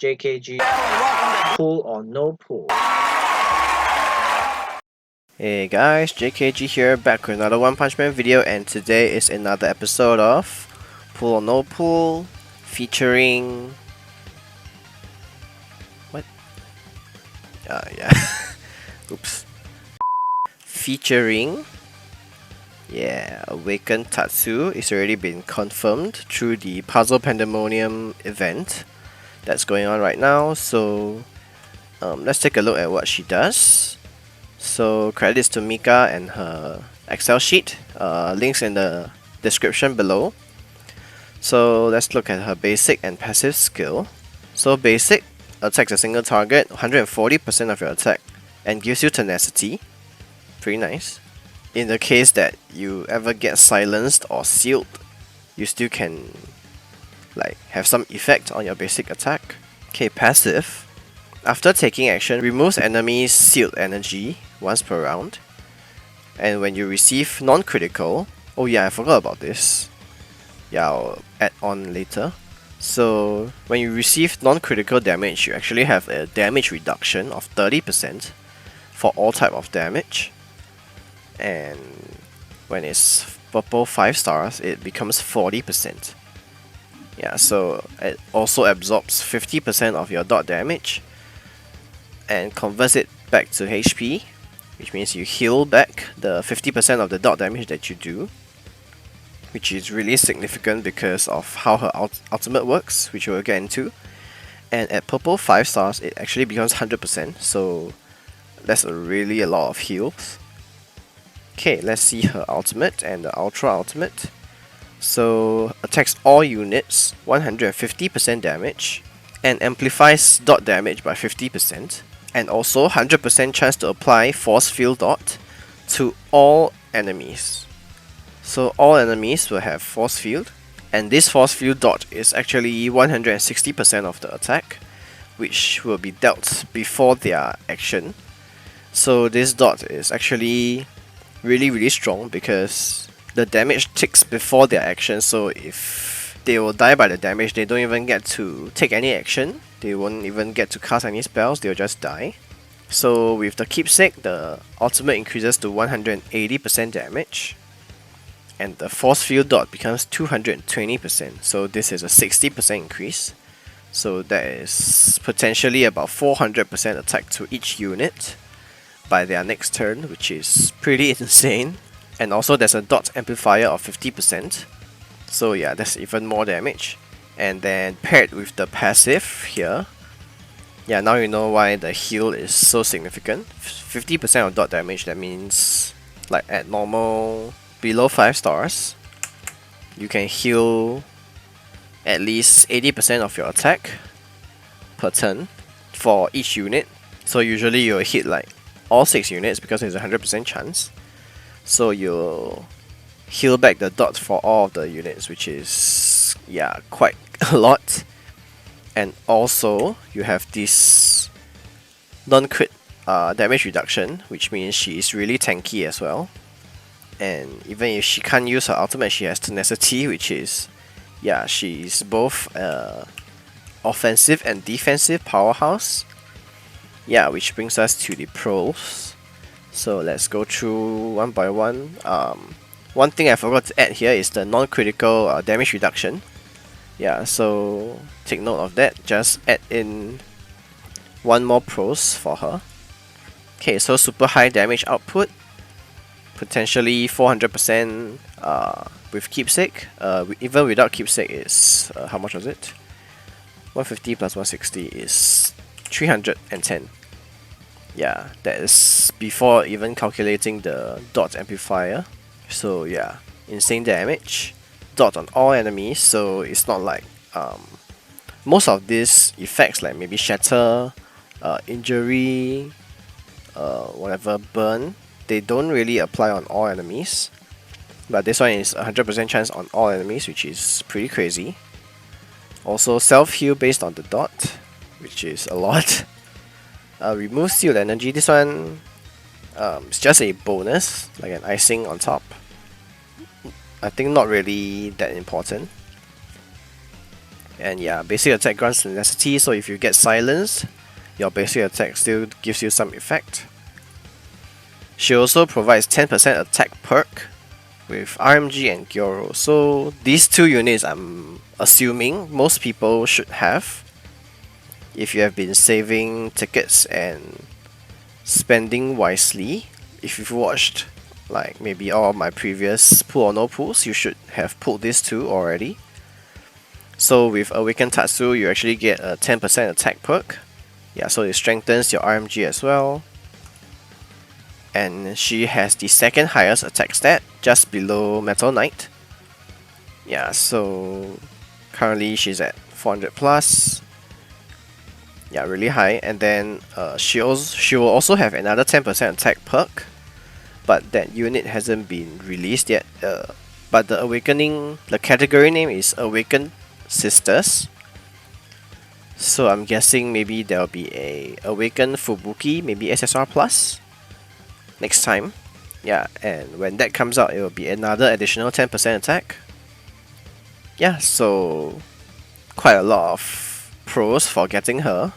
JKG, pull or no pull. Hey guys, JKG here, back with another One Punch Man video, and today is another episode of Pull or No Pull, featuring... What? Yeah. Oops. Featuring... Yeah, Awakened Tatsu is already been confirmed through the Puzzle Pandemonium event that's going on right now, so let's take a look at what she does. So credits to Mikha and her Excel sheet, links in the description below. So let's look at her basic and passive skill. So basic, attacks a single target, 140% of your attack, and gives you tenacity. Pretty nice. In the case that you ever get silenced or sealed, you still can have some effect on your basic attack. Okay, passive. After taking action, removes enemies' sealed energy once per round. And when you receive non-critical... Oh yeah, I forgot about this. Yeah, I'll add on later. So, when you receive non-critical damage, you actually have a damage reduction of 30% for all type of damage. And when it's purple 5 stars, it becomes 40%. Yeah, so it also absorbs 50% of your dot damage and converts it back to HP, which means you heal back the 50% of the dot damage that you do, which is really significant because of how her ultimate works, which we'll get into. And at purple 5 stars, it actually becomes 100%, so that's really a lot of heals. Okay, let's see her ultimate and the ultra ultimate. So, attacks all units 150% damage and amplifies dot damage by 50%. And also 100% chance to apply force field dot to all enemies. So all enemies will have force field, and this force field dot is actually 160% of the attack, which will be dealt before their action. So this dot is actually really strong because the damage ticks before their action, so if they will die by the damage, they don't even get to take any action. They won't even get to cast any spells, they'll just die. So with the keepsake, the ultimate increases to 180% damage. And the force field dot becomes 220%, so this is a 60% increase. So that is potentially about 400% attack to each unit by their next turn, which is pretty insane. And also there's a dot amplifier of 50%. So yeah, that's even more damage. And then paired with the passive here, yeah, now you know why the heal is so significant. 50% of dot damage, that means at normal below 5 stars, you can heal at least 80% of your attack per turn for each unit. So usually you'll hit all 6 units because there's a 100% chance. So you'll heal back the dot for all of the units, which is quite a lot. And also you have this non-crit damage reduction, which means she is really tanky as well. And even if she can't use her ultimate, she has tenacity, which is she's both offensive and defensive powerhouse. Yeah, which brings us to the pros. So let's go through one by one. One thing I forgot to add here is the non-critical damage reduction. Yeah, so take note of that. Just add in one more pros for her. Okay, so super high damage output, potentially 400% with keepsake. Even without keepsake is how much was it? 150 plus 160 is 310. Yeah, that is before even calculating the dot amplifier. So yeah, insane damage. Dot on all enemies, so it's not like most of these effects like maybe shatter, injury, whatever, burn, they don't really apply on all enemies. But this one is 100% chance on all enemies, which is pretty crazy. Also self-heal based on the dot, which is a lot. Remove sealed energy, this one it's just a bonus, like an icing on top. I think not really that important. And yeah, basic attack grants tenacity, so if you get silenced, your basic attack still gives you some effect. She also provides 10% attack perk with RMG and Gyoro. So these two units I'm assuming most people should have if you have been saving tickets and spending wisely. If you've watched like maybe all of my previous pull or no pulls, you should have pulled these two already. So with Awakened Tatsu, you actually get a 10% attack perk. Yeah, so it strengthens your RMG as well. And she has the second highest attack stat, just below Metal Knight. Yeah, so currently she's at 400 plus. Yeah, really high. And then she will also have another 10% attack perk, but that unit hasn't been released yet. But the awakening, the category name is Awakened Sisters. So I'm guessing maybe there'll be a Awakened Fubuki, maybe SSR plus next time. Yeah, and when that comes out, it will be another additional 10% attack. Yeah, so quite a lot of pros for getting her.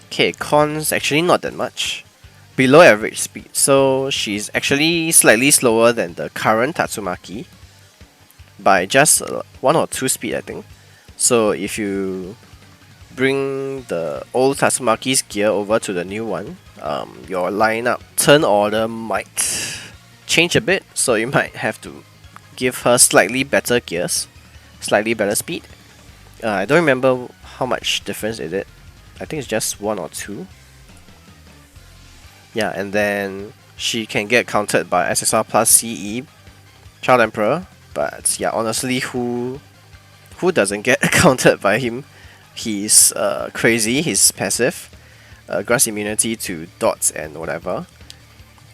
Okay, cons actually not that much. Below average speed, so she's actually slightly slower than the current Tatsumaki by just 1 or 2 speed, I think. So if you bring the old Tatsumaki's gear over to the new one, your lineup turn order might change a bit, so you might have to give her slightly better gears, slightly better speed. I don't remember how much difference is it. I think it's just 1 or 2. Yeah, and then she can get countered by SSR plus CE, Child Emperor. But yeah, honestly, who doesn't get countered by him? He's crazy. He's passive, grants immunity to dots and whatever.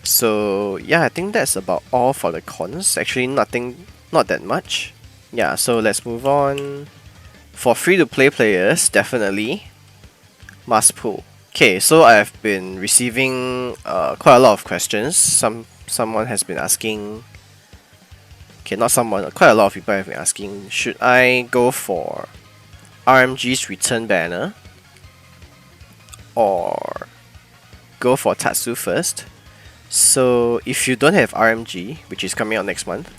So yeah, I think that's about all for the cons. Actually, not that much. Yeah, so let's move on. For free-to-play players, definitely must pull. Okay, so I've been receiving quite a lot of questions. Someone has been asking. Okay, not someone. Quite a lot of people have been asking. Should I go for RMG's return banner or go for Tatsu first? So if you don't have RMG, which is coming out next month,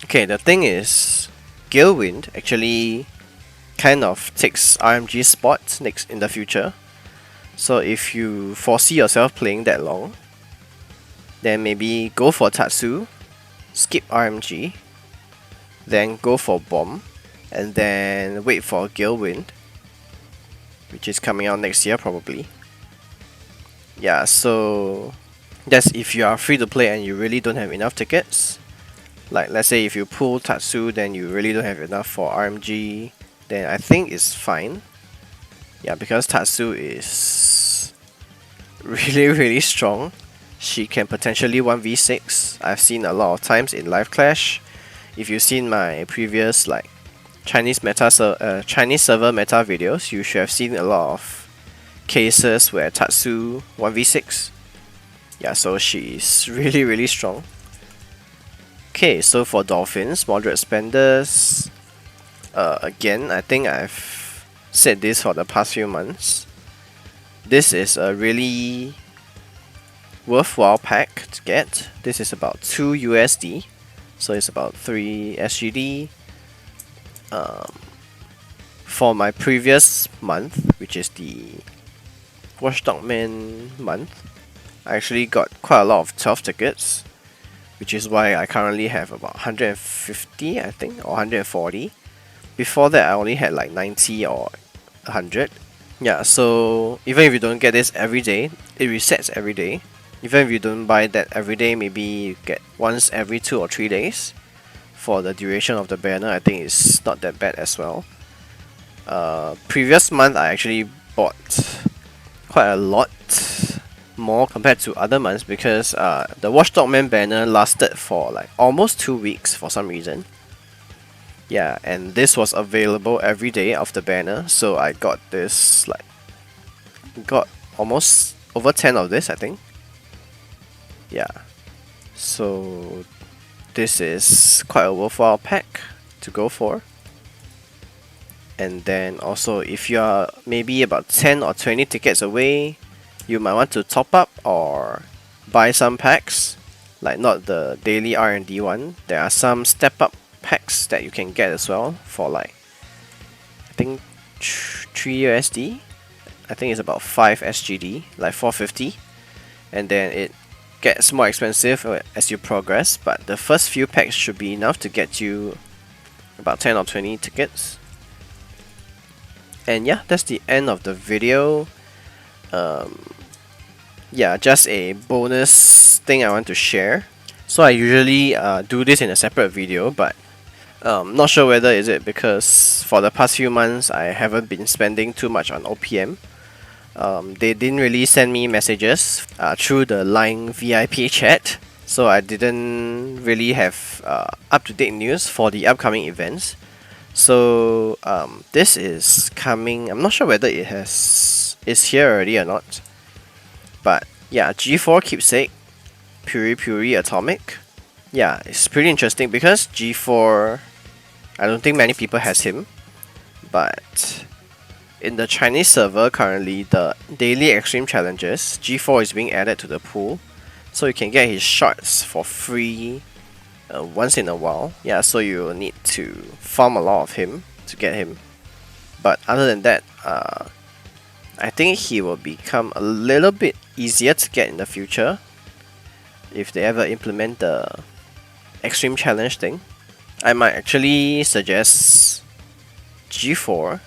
okay, the thing is, Galewind actually kind of takes RMG's spot next in the future. So if you foresee yourself playing that long, then maybe go for Tatsu, skip RMG, then go for Bomb, and then wait for Galewind, which is coming out next year probably. Yeah, so that's if you are free to play and you really don't have enough tickets. Like let's say if you pull Tatsu, then you really don't have enough for RMG, then I think it's fine. Yeah, because Tatsu is really strong. She can potentially 1v6. I've seen a lot of times in live clash. If you've seen my previous like Chinese server meta videos, you should have seen a lot of cases where Tatsu 1v6. Yeah, so she's really strong. Okay, so for Dolphins, moderate spenders. Again, I think I've said this for the past few months. This is a really worthwhile pack to get. This is about 2 USD, so it's about 3 SGD. For my previous month, which is the Watchdog Man month, I actually got quite a lot of 12 tickets, which is why I currently have about 150, I think, or 140. Before that, I only had like 90 or 100. Yeah, so even if you don't get this every day, it resets every day. Even if you don't buy that every day, maybe you get once every 2 or 3 days. For the duration of the banner, I think it's not that bad as well. Previous month, I actually bought quite a lot more compared to other months because the Watchdog Man banner lasted for like almost 2 weeks for some reason. Yeah, and this was available every day of the banner, so I got this like got almost over 10 of this, I think. Yeah, so this is quite a worthwhile pack to go for. And then also, if you are maybe about 10 or 20 tickets away, you might want to top up or buy some packs, like not the daily R&D one. There are some step up packs that you can get as well for like, I think 3 USD. I think it's about 5 SGD, like 450. And then it gets more expensive as you progress, but the first few packs should be enough to get you about 10 or 20 tickets. And yeah, that's the end of the video. Yeah, just a bonus thing I want to share. So I usually do this in a separate video, but not sure whether is it because for the past few months I haven't been spending too much on OPM. They didn't really send me messages through the Line VIP chat, so I didn't really have up-to-date news for the upcoming events. So this is coming. I'm not sure whether is here already or not. But yeah, G4 keepsake, Puri Atomic. Yeah, it's pretty interesting because G4, I don't think many people has him, but in the Chinese server currently, the daily extreme challenges, G4 is being added to the pool, so you can get his shots for free once in a while. Yeah, so you need to farm a lot of him to get him. But other than that, I think he will become a little bit easier to get in the future if they ever implement the extreme challenge thing. I might actually suggest G4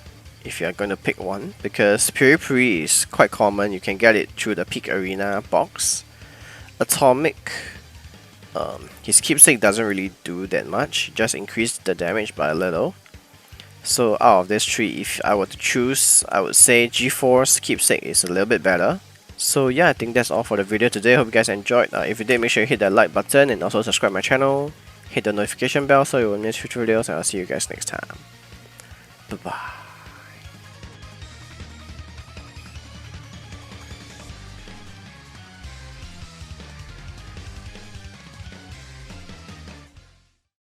if you're going to pick one, because Puri is quite common. You can get it through the Peak Arena box. Atomic, his keepsake doesn't really do that much, just increase the damage by a little. So out of these three, if I were to choose, I would say G4's keepsake is a little bit better. So yeah, I think that's all for the video today. Hope you guys enjoyed. If you did, make sure you hit that like button and also subscribe my channel. Hit the notification bell so you won't miss future videos, and I'll see you guys next time. Bye bye.